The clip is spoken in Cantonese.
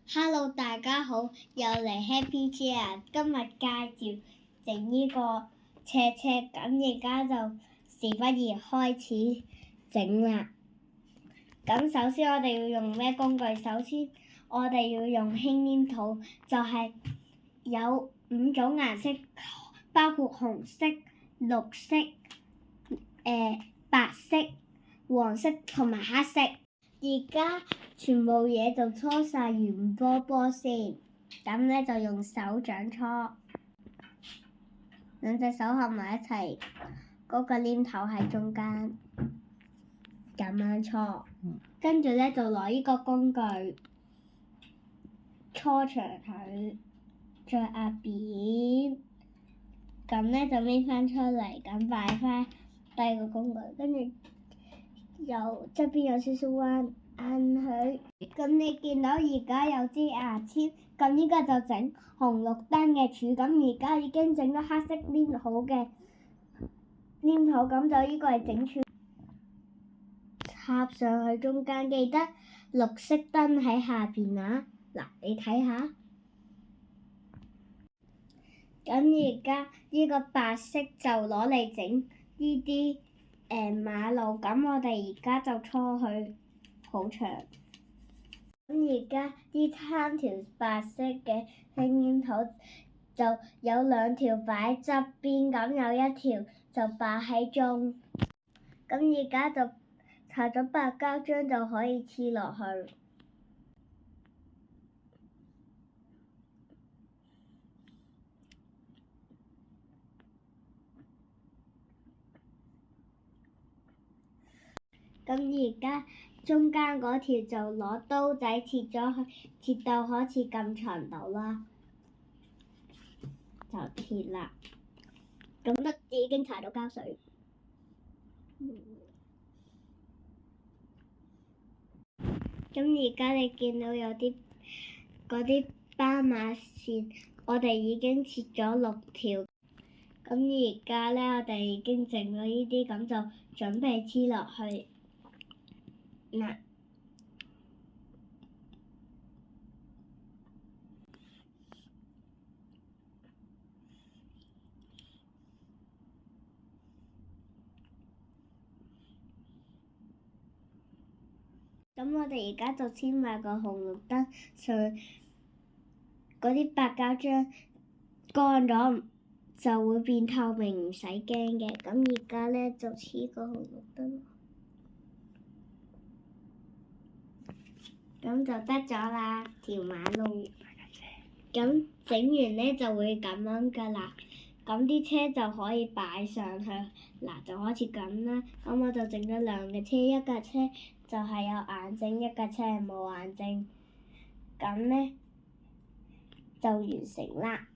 Hello，大家好，又嚟 Happy Chair，今日介紹整呢個車車，咁而家就事不宜開始整啦。咁首先我哋要用咩工具？首先我哋要用輕黏土，就係有5種顏色，包括紅色、綠色、白色、黃色同埋黑色。而家全部嘢就搓晒圓波波先，咁咧就用手掌搓，兩隻手合埋一齊，嗰個黏頭喺中間，咁樣搓。跟住咧就攞呢個工具搓長佢，再壓扁，咁咧就搣翻出嚟，咁擺翻低個工具，跟住有側邊有少少彎佢。咁你見到而家有支牙籤，咁呢個就整紅綠燈嘅柱。咁而家已經整咗黑色黏土嘅黏土，咁就呢個係整柱插上去中間，記得綠色燈喺下邊啊！嗱，你睇下。咁而家呢個白色就攞嚟整呢啲馬路，咁我哋而家就搓佢好長。咁而家呢3條白色嘅輕黏土就有2條擺側邊，咁有1條就擺喺中。咁而家就搽咗白膠漿就可以黐落去。咁而家中間嗰條就攞刀仔切咗佢，切到好似咁長度啦，就切啦。咁得已經搽到膠水。咁而家你見到有啲嗰啲斑馬線，我哋已經切咗6條。咁而家咧，我哋已經整咗呢啲，咁就準備黐落去嗱。咁我哋而家就黐埋個紅綠燈上，嗰啲白膠漿乾咗就會變透明，唔使驚嘅。咁而家咧就黐個紅綠燈，咁就得咗啦，條馬路。咁整完咧就會咁樣噶啦，咁啲車就可以擺上去，嗱就好似咁啦。咁我就整咗2架車，一架車就係有眼睛，一架車係冇眼睛，咁咧就完成啦。